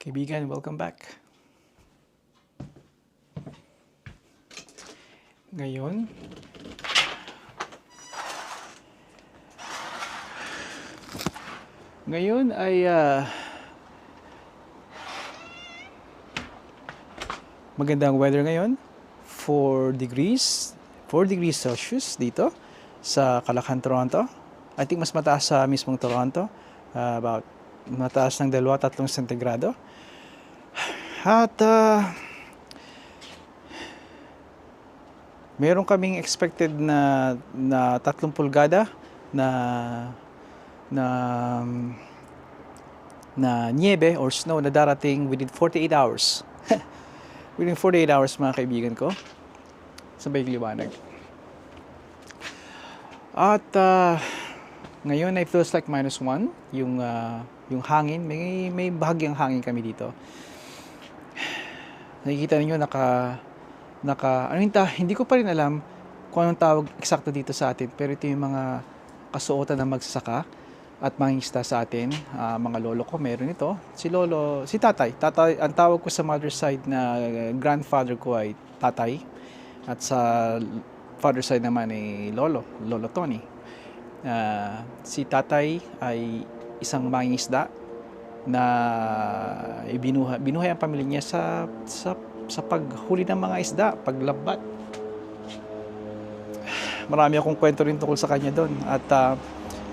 Kaibigan, welcome back. Ngayon, ay magandang weather ngayon. 4 degrees Celsius dito sa Kalakhan, Toronto. I think mas mataas sa mismong Toronto. About mataas ng 2-3 sentigrado. At meron kaming expected na 3 pulgada na niebe or snow na darating within 48 hours. Within 48 hours, mga kaibigan ko. Sabay liwanag. At ngayon ay feels like -1 yung hangin. May bahagyang hangin kami dito. Nakikita niyo hindi ko pa rin alam kung anong tawag eksakto dito sa atin, pero ito yung mga kasuotan ng magsasaka at mangingisda sa atin. Mga lolo ko meron ito. Si tatay, ang tawag ko sa mother side na grandfather ko ay tatay, at sa father side naman ay lolo Tony. Si tatay ay isang mangingisda na binuhay ang pamilya niya sa paghuli ng mga isda, paglabat. Marami akong kwento rin tungkol sa kanya doon. At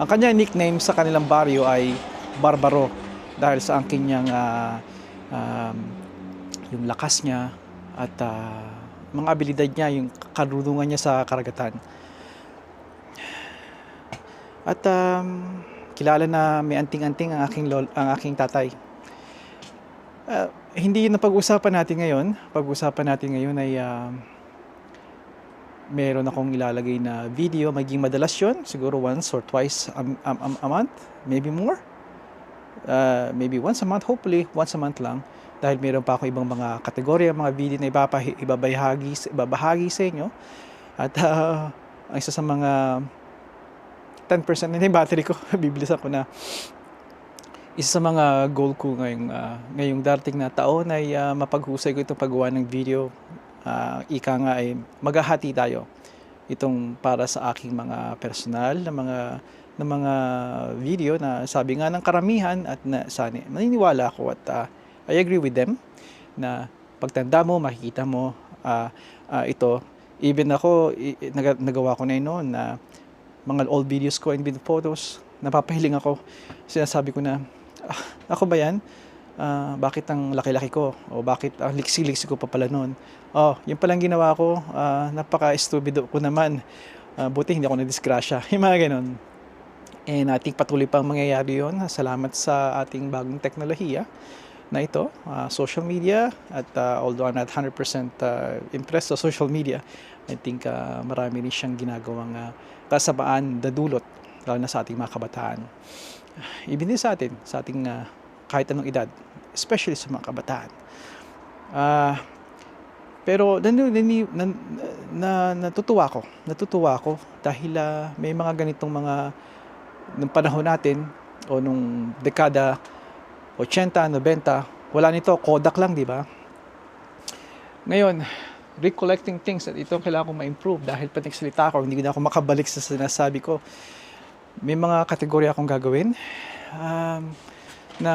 ang kanyang nickname sa kanilang baryo ay Barbaro, dahil sa ang kanyang yung lakas niya at mga abilidad niya, yung karunungan niya sa karagatan. At kilala na may anting-anting ang aking tatay. Hindi yun na pag-usapan natin ngayon. Pag-usapan natin ngayon ay meron akong ilalagay na video. Maging madalas yun. Siguro once or twice a month. Maybe more. Maybe once a month. Hopefully, once a month lang. Dahil meron pa ako ibang mga kategorya, mga video na ibabahagi sa inyo. At ang isa sa mga 10% na yung battery ko, bibilisan ko na. Isa sa mga goal ko ngayong darating na taon ay mapaghusay ko itong paggawa ng video. Ika nga ay maghahati tayo itong para sa aking mga personal na mga video na sabi nga ng karamihan at naniniwala ako at I agree with them na pagtanda mo, makikita mo ito. Even ako, nagawa ko na yun noon na mga old videos ko and video photos, napapahiling ako. Sinasabi ko na, ako ba yan? Bakit ang laki-laki ko? O bakit ang liksi-liksi ko pa pala noon? Yung palang ginawa ko, napaka-stupido ko naman. Buti hindi ako na-disgrasya. Yung mga ganun. And I think patuloy pang mangyayari yun. Salamat sa ating bagong teknolohiya na ito, social media. At although I'm not 100% impressed sa social media, I think marami rin siyang ginagawang kasamaan, dadulot, lalo na sa ating mga kabataan. Even din sa ating kahit anong edad, especially sa mga kabataan. Pero natutuwa ako dahil may mga ganitong mga nung panahon natin o nung dekada 80, 90, wala nito, Kodak lang, di ba? Ngayon, recollecting things at ito kailangan kong ma-improve dahil pag nagsalita ako, hindi na ako makabalik sa sinasabi ko. May mga kategorya akong gagawin na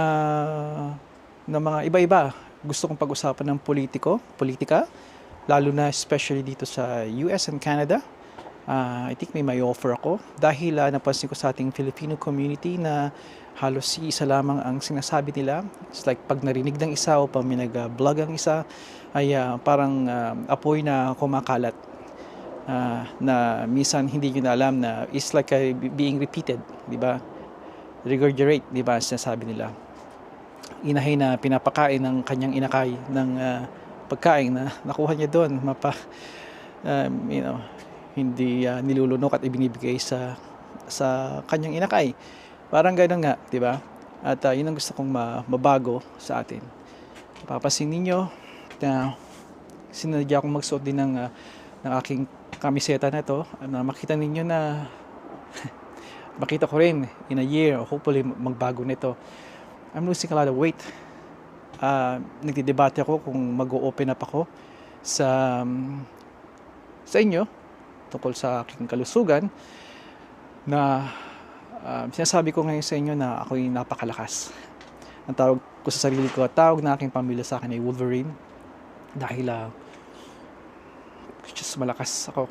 mga iba-iba. Gusto kong pag-usapan ng politika, lalo na especially dito sa US and Canada. I think may offer ako dahil napansin ko sa ating Filipino community na halos isa lamang ang sinasabi nila. It's like pag narinig ng isa o pag may nag-vlog ang isa ay parang apoy na kumakalat na minsan hindi nyo na alam na it's like being repeated, di ba? Regurgitate, di ba, sinasabi nila. Inahay na pinapakain ng kanyang inakay ng pagkain na nakuha niya doon, hindi nilulunok at ibinibigay sa kanyang inakay. Parang gano'n nga, di ba? At yun ang gusto kong mabago sa atin. Papasin ninyo na sinadya akong magsuot din ng aking kamiseta na to, na makita ninyo na makita ko rin in a year, hopefully magbago nito. I'm losing a lot of weight. nagdidebate ako kung mag-o-open up ako sa sa inyo tungkol sa aking kalusugan na sinasabi ko ngayon sa inyo na ako'y napakalakas. Ang tawag ko sa sarili ko, tawag na aking pamilya sa akin ay Wolverine dahil just malakas ako.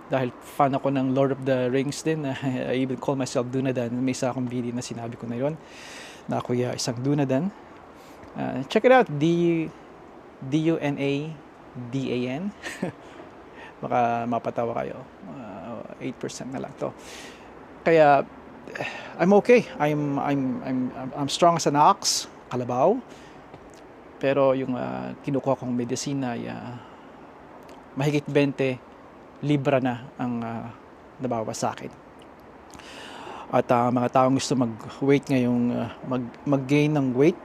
Dahil fan ako ng Lord of the Rings din, I even call myself Dunadan. May isa akong video na sinabi ko na yon na ako'y isang Dunadan. Check it out, Dunadan. Baka mapatawa kayo. 8% na lang to. Kaya I'm okay. I'm strong as an ox, kalabaw. Pero yung kinukuha kong medisina ay mahigit 20 libra na ang nabawas sa akin. At mga taong gusto mag-weight ngayong mag-gain ng weight,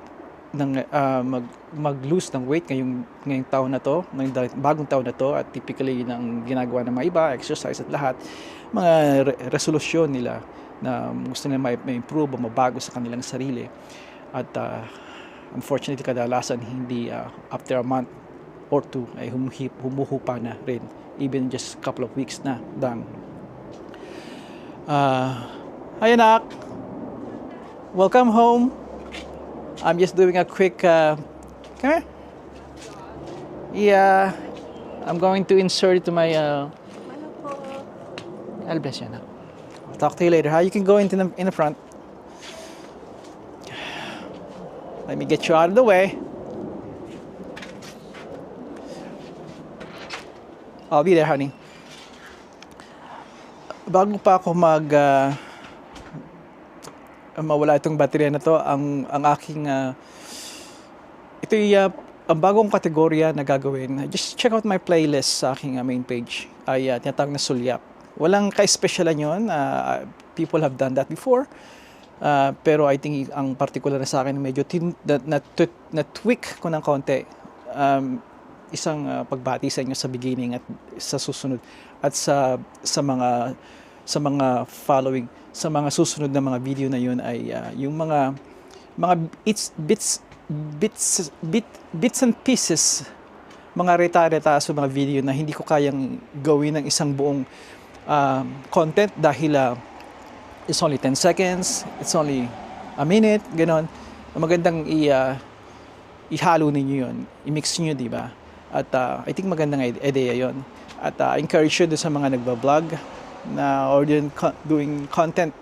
mag-lose ng weight ngayong taon na to, ngayong bagong taon na to, at typically yun ang ginagawa ng mga iba, exercise at lahat, mga resolusyon nila na gusto nila ma-improve o mabago sa kanilang sarili. At unfortunately, kadalasan hindi after a month or two ay humuhupa na rin, even just a couple of weeks na dang. Hi anak, welcome home. I'm just doing a quick come here. Yeah, I'm going to insert it to my God bless you, anak. I'll talk to you later. You can go in the front. Let me get you out of the way. I'll be there, honey. Bago pa ako mawala itong baterya na to, ang aking ito yung ang bagong kategorya na gagawin. Just check out my playlist sa aking main page. Ay tinatawag na sulyap. Walang ka-specialan yun. People have done that before. Pero I think ang particular na sa akin medyo na-tweak ko ng konti. Isang pagbati sa inyo sa beginning at sa susunod at sa mga following, sa mga susunod na mga video na yun ay yung mga bits and pieces, mga reta-reta sa mga video na hindi ko kayang gawin ng isang buong content dahil it's only 10 seconds, it's only a minute, ganon. Magandang ihalo ninyo yun, i-mix nyo, di ba? At I think magandang idea yon. At encourage you sa mga nagbablog na or doing content,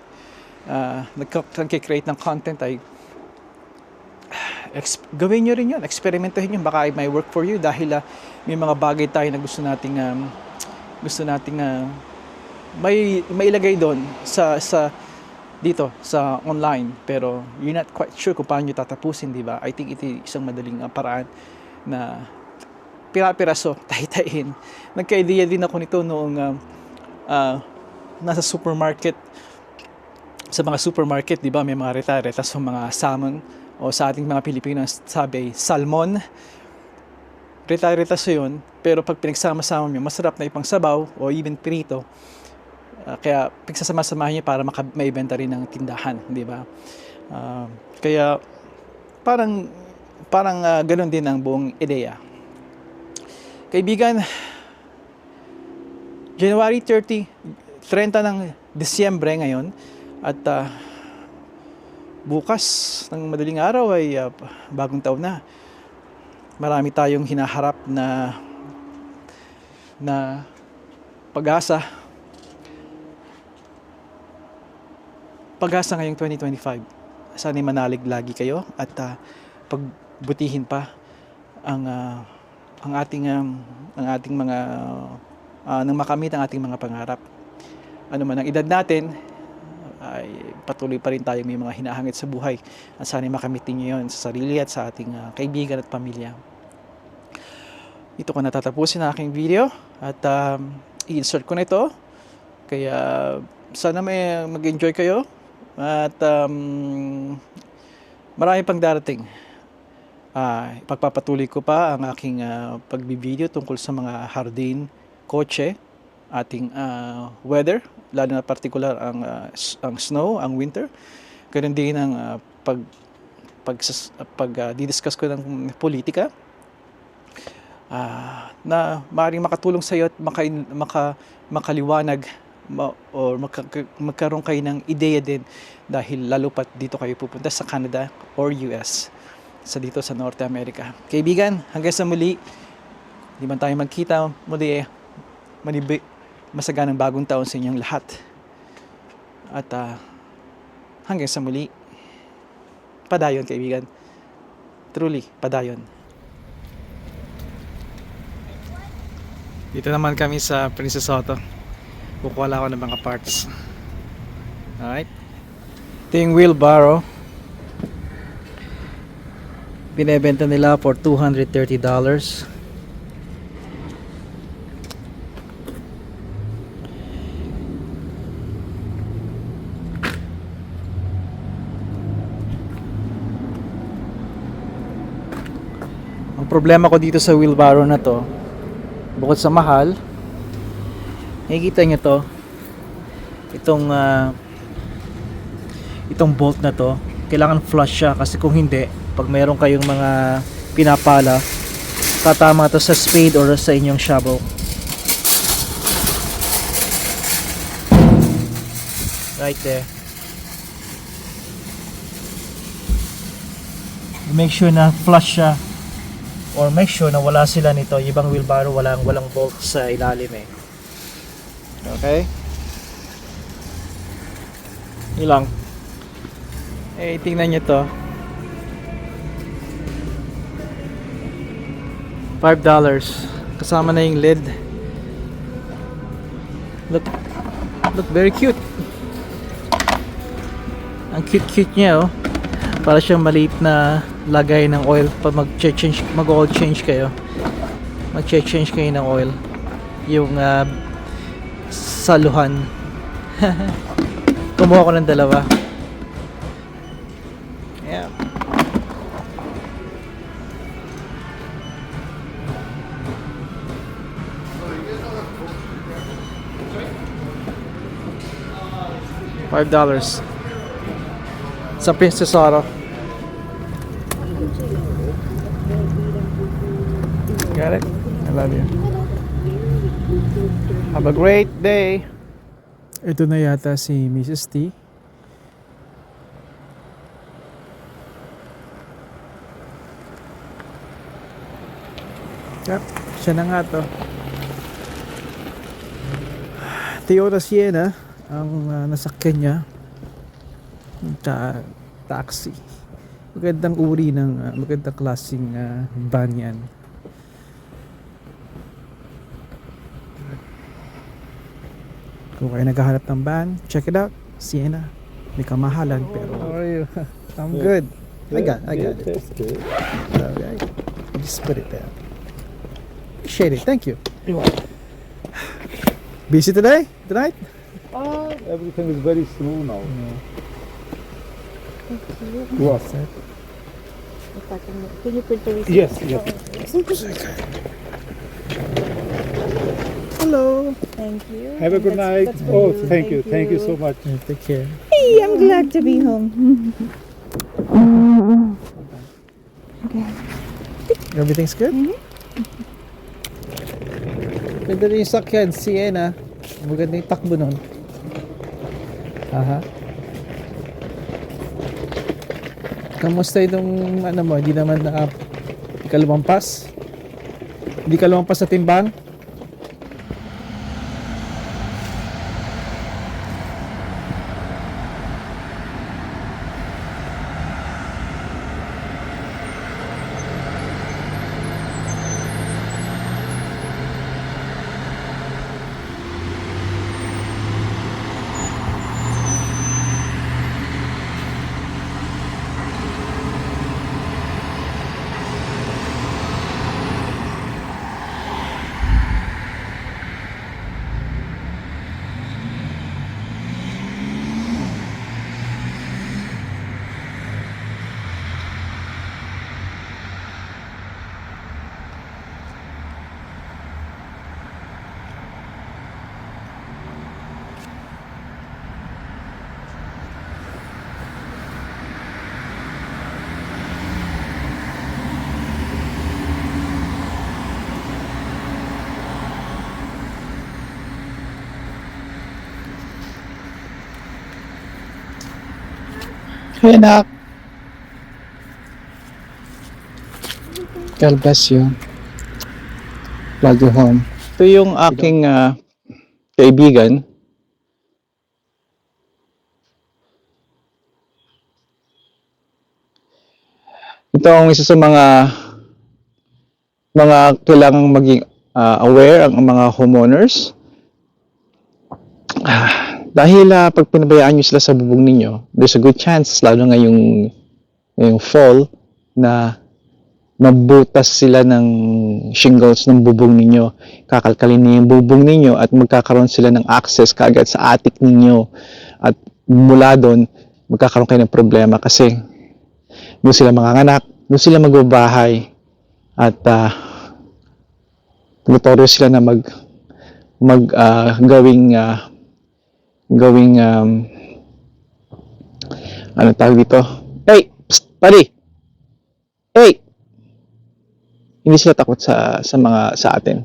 nagkikreate ng content ay gawin nyo rin yun, eksperimentahin nyo, baka may work for you dahil may mga bagay tayo na gusto nating may ilagay doon dito sa online, pero you're not quite sure kung paano nyo tatapusin, di ba? I think ito isang madaling paraan na pira-piraso, tahi-tahin. Nagka-idea din ako nito noong nasa supermarket. Sa mga supermarket, di ba, may mga reta-reta sa mga salmon o sa ating mga Pilipino sabi, salmon. Reta-reta sa yun, pero pag pinagsama-sama nyo, masarap na ipang sabaw o even prito. Kaya pigsasama-samahin nyo para maibenta rin ng tindahan, di ba? Kaya parang ganun din ang buong ideya. Kaibigan, January 30 ng Disyembre ngayon at bukas ng madaling araw ay bagong taon na. Marami tayong hinaharap na pag-asa. Pag-asa ngayong 2025. Sana'y manalig lagi kayo at pagbutihin pa ang ating mga nang makamit ang ating mga pangarap. Ano man ang edad natin, ay patuloy pa rin tayo may mga hinahangit sa buhay. At sana'y makamit niyo 'yon sa sarili at sa ating kaibigan at pamilya. Ito ko natatapusin ang aking video at i-insert ko na ito. Kaya sana may mag-enjoy kayo at marami pang darating. Ipagpapatuloy ko pa ang aking pagbibideo tungkol sa mga hardin, kotse, ating weather, lalo na particular ang snow, ang winter. Ganun din ang didiscuss ko ng politika, na maaaring makatulong sa iyo at makaliwanag magkaroon kayo ng ideya din, dahil lalo pat dito kayo pupunta sa Canada or US, dito sa North America. Kaibigan, hanggang sa muli, di man tayo magkita muli, masaganang bagong taon sa inyong lahat. At hanggang sa muli, padayon kaibigan. Truly, padayon. Dito naman kami sa Princess Auto. Kukuha lang ako ng mga parts. Alright. Ito yung wheelbarrow. Binebenta nila for $230. Ang problema ko dito sa wheelbarrow na to, bukod sa mahal, nakikita nyo to, itong bolt na to, kailangan flush siya, kasi kung hindi, pag mayroon kayong mga pinapala, tatama to sa spade or sa inyong shovel. Right there. Make sure na flush siya, or make sure na wala sila nito. Ibang wheelbarrow walang bolt sa ilalim eh. Okay? Ilang. Eh, tingnan nyo to. $5. Kasama na yung lid. Look very cute. Ang cute niya, oh. Para siyang maliit na lagay ng oil. Pag mag-oil change kayo, mag-change kayo ng oil, yung saluhan. Kumuha ko ng dalawa. Yeah. $5 sa Princess Auto. Got it? I love you. Have a great day. Ito na yata si Mrs. T. Yep, siya na nga to. Toyota Sienna ang nasakyan niya. Taxi. Magandang uri ng magandang klaseng van yan. Kung kayo naghahanap ng van, check it out. Sienna. May kamahalan pero how are you? I'm good. I got it. That's good. Okay. Just put it there. Appreciate it. Thank you. Busy today? Tonight? Everything is very slow now. What? Can you print the receipt? Yes, yes. Hello. Thank you. Have a good night. That's for Oh, thank you. Thank you so much. Take care. Hey, I'm glad to be home. Okay. Everything's good? Ganda rin yung sakyan, Sienna. Maganda yung takbo nun. Aha. Kamusta itong ano mo? Hindi naman hindi ka lumampas? Hindi ka lumampas sa timbang? Hey, anak. God bless you. Glad you're home. Ito yung aking kaibigan. Ito ang isa sa mga kailangang maging aware ang mga homeowners. Dahil pag pinabayaan nyo sila sa bubong ninyo, there's a good chance, lalo ngayong fall, na mabutas sila ng shingles ng bubong ninyo. Kakalkalin niyo yung bubong ninyo at magkakaroon sila ng access kaagad sa attic ninyo. At mula doon, magkakaroon kayo ng problema kasi doon sila manganganak, doon sila magbabahay, at notorious sila na gawing ano tawag dito? Hey! Psst! Buddy! Hey! Hindi sila takot sa atin.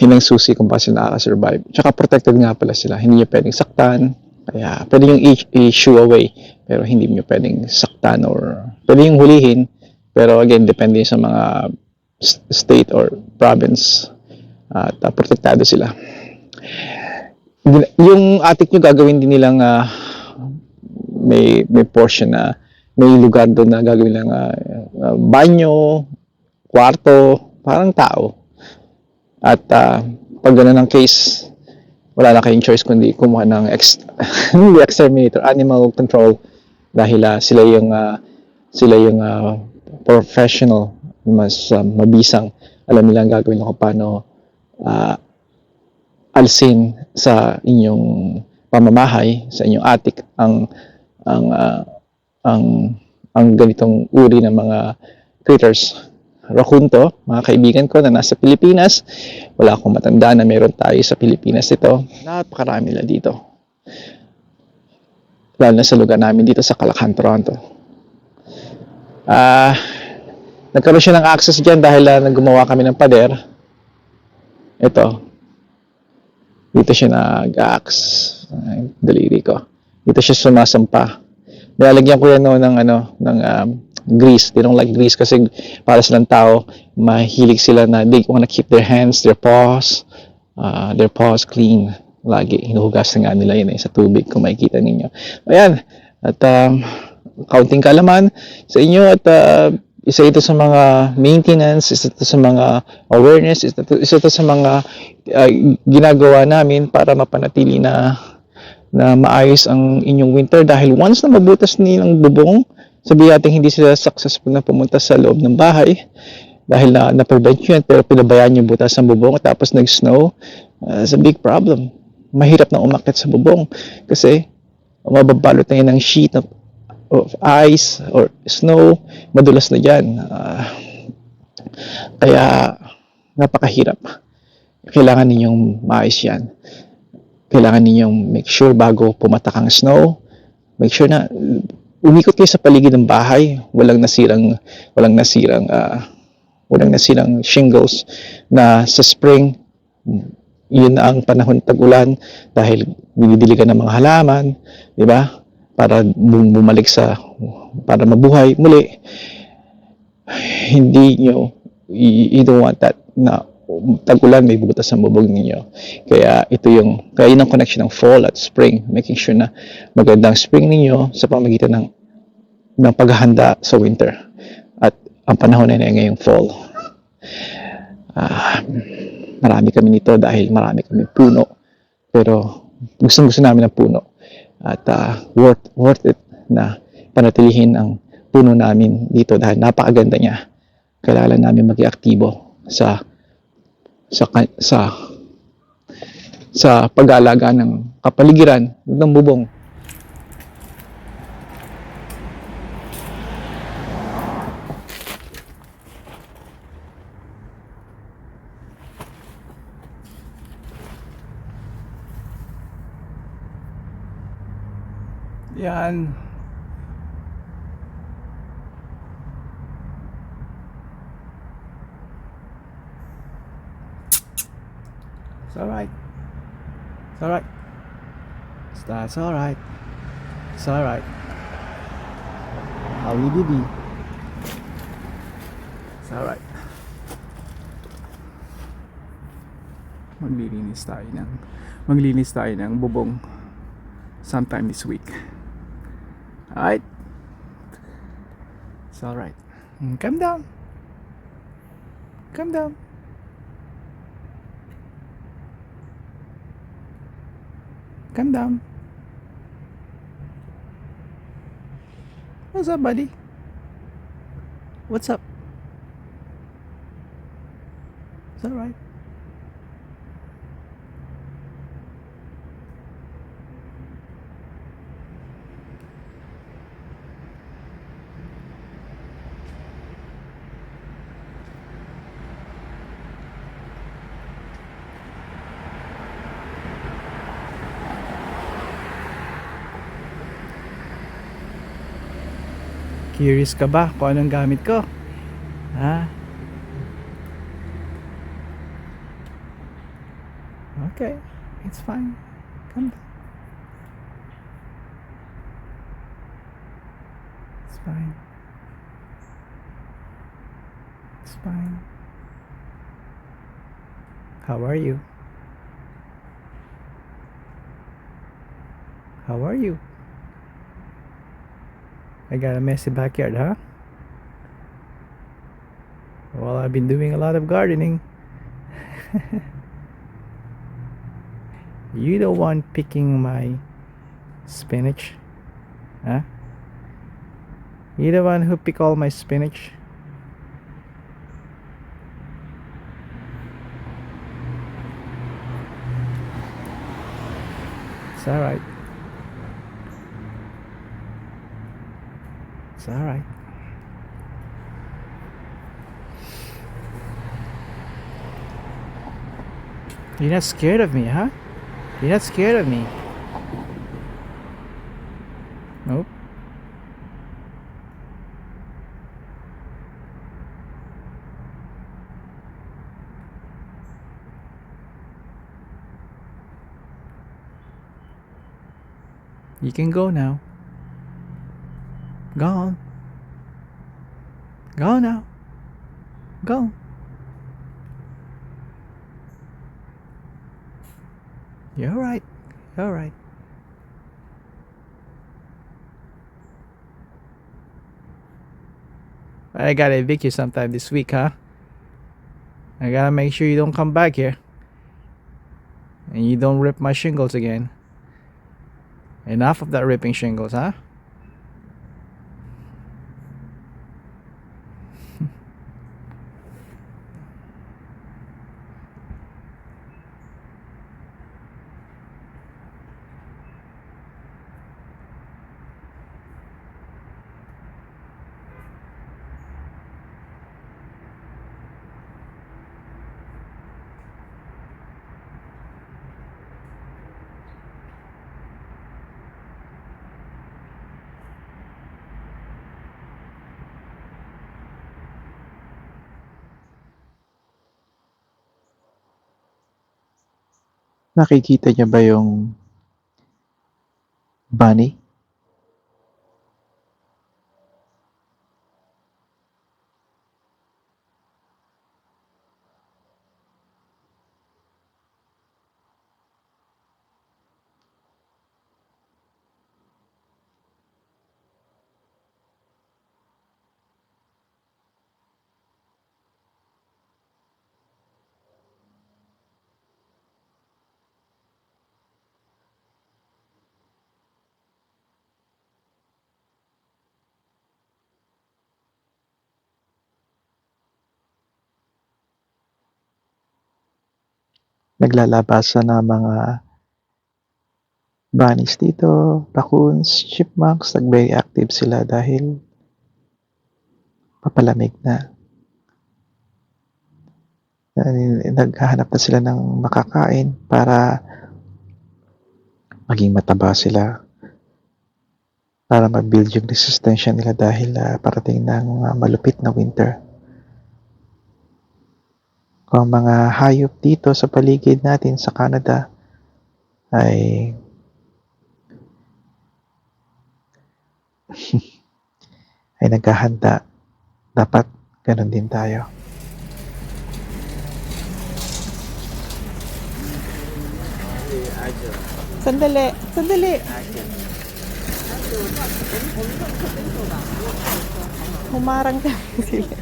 Yun ang susi kung paano sila nakaka-survive. Tsaka protected nga pala sila. Hindi nyo pwedeng saktan. Kaya pwede yung issue away. Pero hindi nyo pwedeng saktan or pwede yung hulihin. Pero again, depende sa mga state or province. At protektado sila. Yung attic nyo gagawin din nilang may portion na may lugar doon na gagawin lang banyo, kwarto, parang tao. At pag gano'n ang case, wala na kayong choice kundi kumuha ng exterminator, animal control, dahil sila yung professional, mas mabisang, alam nila ang gagawin kung paano alisin sa inyong pamamahay, sa inyong attic ang ganitong uri ng mga critters. Raccoon to, mga kaibigan ko na nasa Pilipinas. Wala akong matandaan na meron tayo sa Pilipinas ito. Napakarami nila dito. Lalo na sa lugar namin dito sa Calachan, Toronto. Nagkaroon siya ng access dyan dahil gumawa kami ng pader. Ito. Dito siya nag-access. Daliri ko. Dito siya sumasampa. Nilalagyan ko yan ng grease. They don't like grease kasi para silang tao, mahilig sila na they wanna keep their hands, their paws clean. Lagi, hinuhugasan nga nila yun sa tubig kung makikita ninyo. Ayan. At kaunting kaalaman sa inyo at isa ito sa mga maintenance, isa ito sa mga awareness, isa ito sa mga ginagawa namin para mapanatili na maayos ang inyong winter dahil once na mabutas nilang bubong, sabihin natin hindi sila successful na pumunta sa loob ng bahay dahil na-prevent yun pero pinabayaan yung butas ng bubong at tapos nag-snow, it's a big problem. Mahirap na umakyat sa bubong kasi mababalot na yun ng sheet of ice or snow, madulas na dyan. Kaya napakahirap. Kailangan ninyong maayos yan. Kailangan ninyong make sure bago pumatak ang snow, make sure na umikot kayo sa paligid ng bahay, walang nasirang shingles na sa spring. Yun ang panahon tag-ulan dahil dinidiligan ng mga halaman, di ba? Para bumalik para mabuhay muli. Hindi nyo, you don't want that na tag-ulan may butas ang bubog ninyo. Kaya yun ang connection ng fall at spring, making sure na magandang spring ninyo sa pamamagitan ng paghahanda sa winter. At ang panahon na ngayong fall. Marami kami nito dahil marami kami puno. Pero gusto namin ng puno. At worth it na panatilihin ang puno namin dito dahil napakaganda niya. Kailangan namin maging aktibo sa pag-aalaga ng kapaligiran ng bubong. Yan. It's alright. It's alright. That's alright. It's alright. I'll leave you be. It's alright. Maglilinis tayo ng bubong sometime this week. Alright? It's alright. Calm down. Calm down. Calm down. What's up, buddy? What's up? It's alright. Curious ka ba kung anong gamit ko? Ha? Okay, it's fine. Come down. It's fine. It's fine. How are you? How are you? I got a messy backyard, huh? Well, I've been doing a lot of gardening. You the one picking my spinach, huh? You the one who pick all my spinach. It's alright. It's alright. You're not scared of me, huh? You're not scared of me. Nope. You can go now. Go on. Go now. Go. You're alright. You're alright. I gotta evict you sometime this week, huh? I gotta make sure you don't come back here. And you don't rip my shingles again. Enough of that ripping shingles, huh? Nakikita niya ba yung bunny? Naglalabasan na mga bunnies dito, raccoons, chipmunks, very active sila dahil papalamig na. Naghahanap na sila ng makakain para maging mataba sila, para mag-build yung resistensya nila dahil parating ng malupit na winter. Kung ang mga hayop dito sa paligid natin sa Canada ay ay naghahanda, dapat ganun din tayo. Sandali, sandali. Humarang ka sila.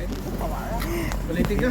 Ulitin ka.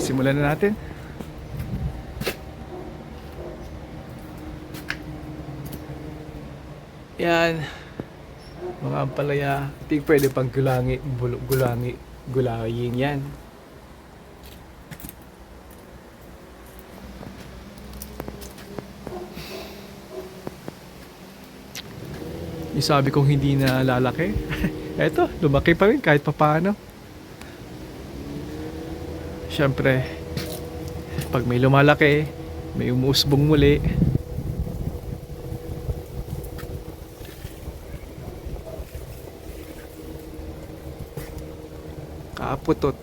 Simulan na natin. Yan. Mga ampalaya. Hindi pwede pang gulayin yan. Sabi kong hindi na lalaki. Eto, lumaki pa rin kahit papaano. Siyempre, pag may lumalaki, may umuusbong muli. Kaputot.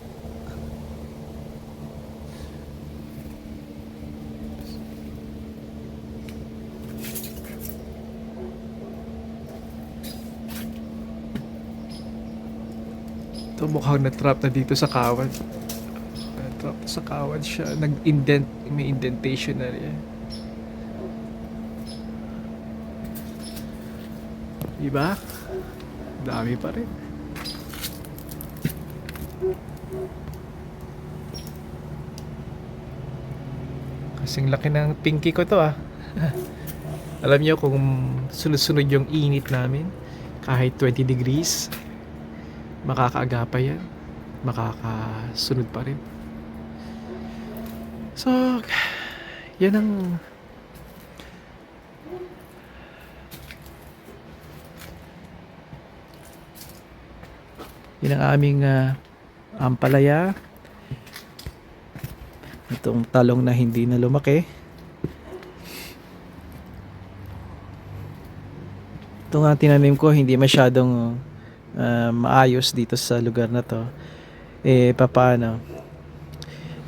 Ito mukhang na-trap na dito sa kawad. Na-trap sa kawad siya. Nag-indent. May indentation na rin. Diba? Dami pa rin. Kasing laki ng pinky ko to ah. Alam niyo kung sunod-sunod yung init namin, kahit 20 degrees, makakaagapay yan. Makakasunod pa rin. So, yan ang aming ampalaya. Itong talong na hindi na lumaki. Ito nga tinanim ko, hindi masyadong maayos dito sa lugar na to. Eh, papaano?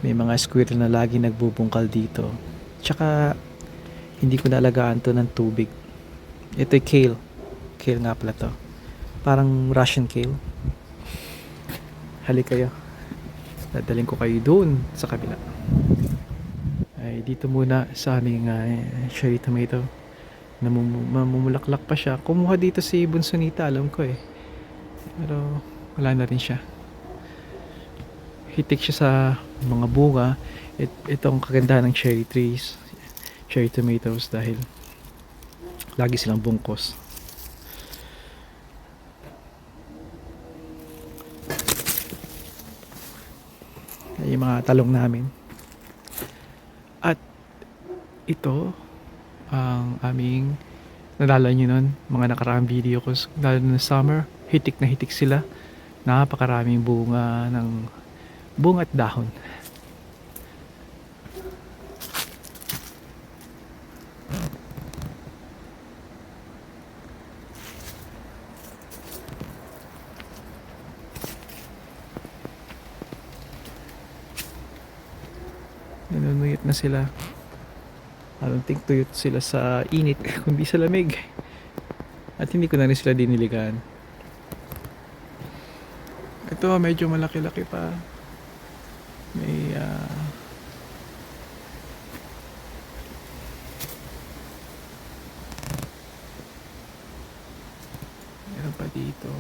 May mga squirrel na lagi nagbubungkal dito. Tsaka, hindi ko naalagaan to ng tubig. Ito'y kale. Kale nga pala to. Parang Russian kale. Halik kayo. Dadaling ko kayo doon sa kabila. Ay, dito muna sa aming cherry tomato. Namumulaklak pa siya. Kumuha dito si Bunsonita, alam ko eh. Pero wala na rin siya. Hitik siya sa mga bunga. Ito ang kagandahan ng cherry trees, cherry tomatoes, dahil lagi silang bungkos. Ay, yung mga talong namin. At ito ang aming, nalala nyo nun, mga nakaraang video ko, lalo na summer, hitik na hitik sila. Napakaraming bunga at dahon. Nanunuyot na sila. I don't think tuyot sila sa init kundi sa lamig. At hindi ko na rin sila diniligan. Ito medyo malaki-laki pa. May meron pa dito.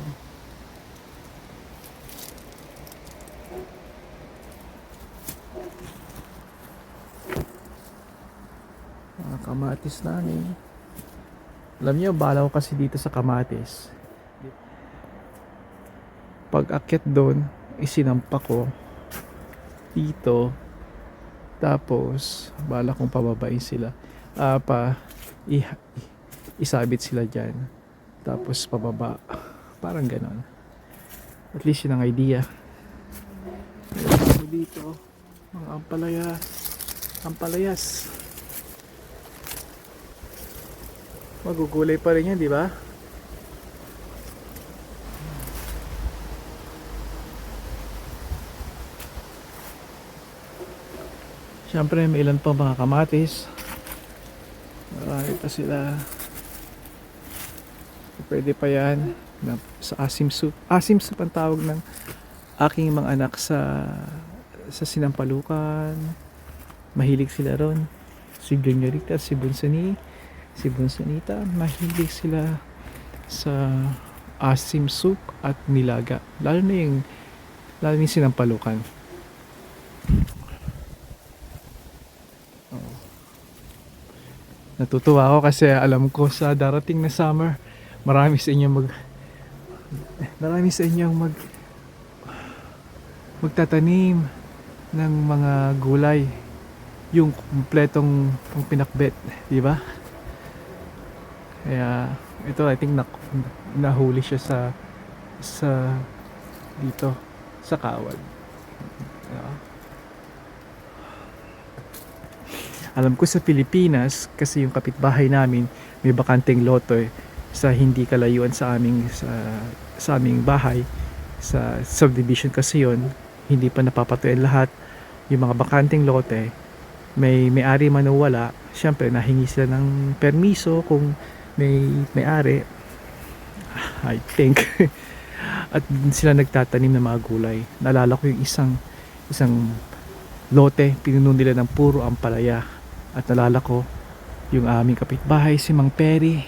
Mga kamatis namin. Alam niyo, bala ko kasi dito sa kamatis. Pag akyat doon, isinampa ko dito. Tapos, bala kong pababain sila. Isabit sila dyan. Tapos, pababa. Parang ganon. At least yun ang idea. Dito, mga ampalayas. Magugulay pa rin yan, di ba? Siyempre may ilan pa mga kamatis. Marami pa sila. Pwede pa yan sa asim soup. Asim soup ang tawag ng aking mga anak sa Sinampalukan. Mahilig sila ron. Si Juniorita, si Bunsonita, mahilig sila sa asim soup at nilaga. Lalo na yung Sinampalukan. Natutuwa ako kasi alam ko sa darating na summer, marami sa inyong magtatanim ng mga gulay, yung kumpletong pinakbet, di ba? Kaya ito, I think nahuli siya sa dito sa Kawad. Alam ko sa Pilipinas, kasi yung kapitbahay namin may bakanteng lote sa hindi kalayuan sa aming bahay, sa subdivision kasi yon, hindi pa napapatuyan lahat yung mga bakanteng lote. May-ari man o wala, syempre nahingi sila ng permiso kung may-ari, I think. At sila nagtatanim ng mga gulay. Naalala ko yung isang lote, pinuno nila ng puro ampalaya. At nalala ko yung aming kapitbahay, si Mang Perry,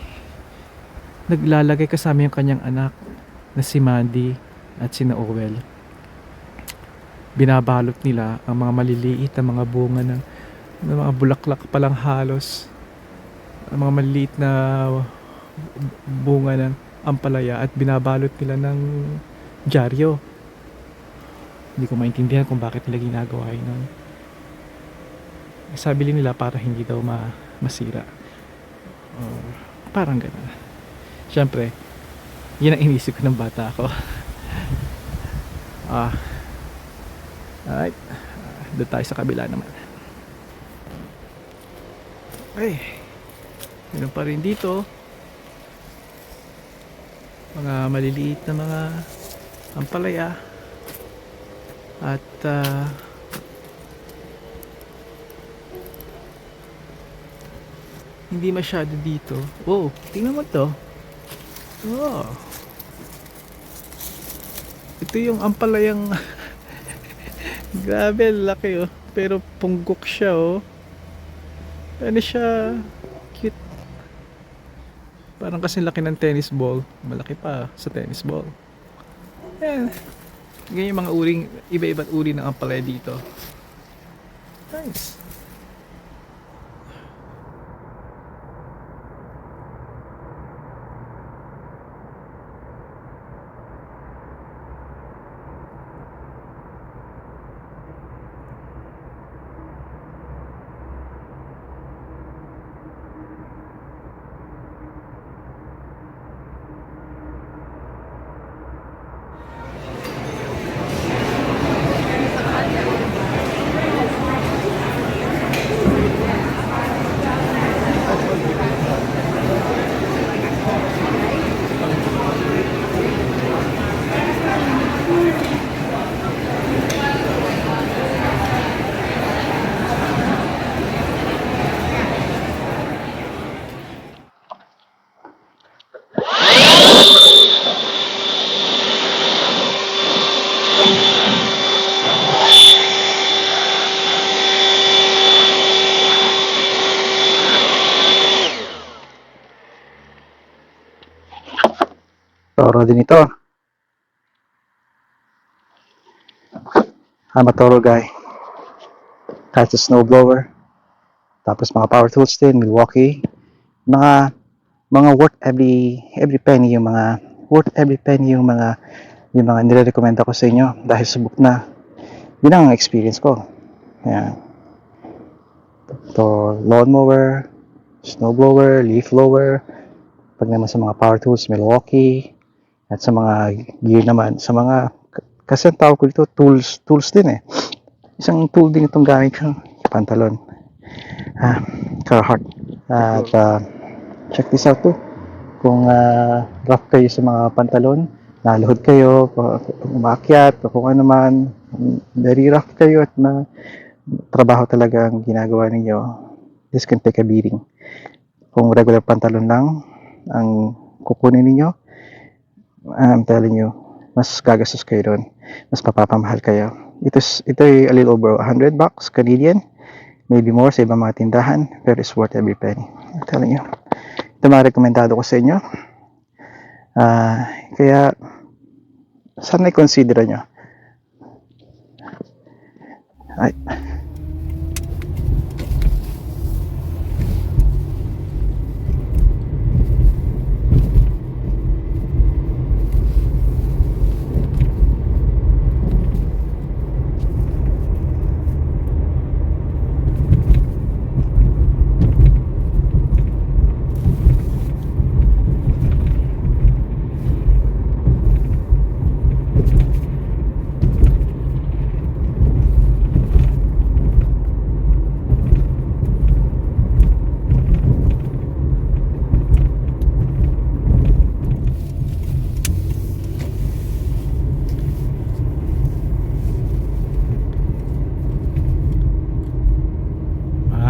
naglalagay kasama yung kanyang anak na si Mandy at si Noel. Binabalot nila ang mga maliliit na mga bunga ng mga bulaklak pa lang halos, ang mga maliliit na bunga ng ampalaya, at binabalot nila ng dyaryo. Hindi ko maintindihan kung bakit nila ginagawa yun. Sabi nila para hindi daw masira. Parang gano'n. Siyempre, yun ang inisip ko ng bata ako. Alright. Doon tayo sa kabila naman. Ay, meron pa rin dito. Mga maliliit na mga ampalaya. At hindi masyado dito. Oh, tingnan mo to. Oh. Ito yung ampalayang grabe, laki oh. Pero punggok siya oh. Ano siya? Cute. Parang kasi laki ng tennis ball. Malaki pa sa tennis ball. Ayan. Ganyan yung mga uring, iba-iba't uri ng ampalaya dito. Nice. Toro din ito. I'm a Toro guy. Kahit sa snowblower. Tapos mga power tools din, Milwaukee. Mga worth every penny yung mga nire-recommend ako sa inyo dahil subok na. Yun ang experience ko. Ayan. To lawnmower, snowblower, leaf blower. Pag naman sa mga power tools, Milwaukee. At sa mga gear naman, sa mga, kasi ang tawag ko dito, tools din eh. Isang tool din itong gamit ko, pantalon. Carhartt. At check this out too. Kung rough kayo sa mga pantalon, naluhod kayo, umakyat, o kung ano man, very rough kayo at trabaho talaga ang ginagawa ninyo, this can take a beating. Kung regular pantalon lang ang kukunin ninyo, I'm telling you, mas gagastos kayo doon. Mas papapamahal kayo. Ito ay a little over $100 Canadian. Maybe more sa ibang mga tindahan. Pero it's worth every penny. I'm telling you. Ito mga rekomendado ko sa inyo. Kaya, sana i-consider nyo. Ay.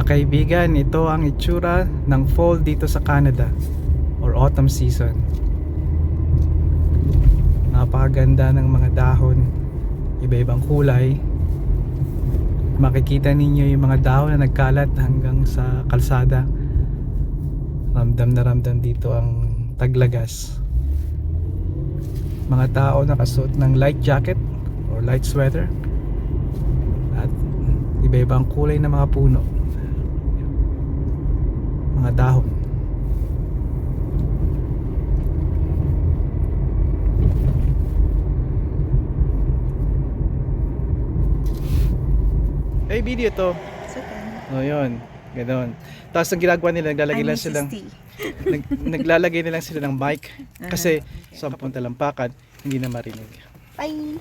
Kaibigan, ito ang itsura ng fall dito sa Canada or autumn season. Napakaganda ng mga dahon, iba-ibang kulay. Makikita ninyo yung mga dahon na nagkalat hanggang sa kalsada. Ramdam na ramdam dito ang taglagas. Mga tao nakasuot ng light jacket or light sweater at iba-ibang kulay na mga puno, mga dahon. Video to. Oh, yun. Ganon. Tapos ang ginagawa nila, naglalagay nilang sila ng mic kasi sa papunta lampakan, hindi na marinig. Bye!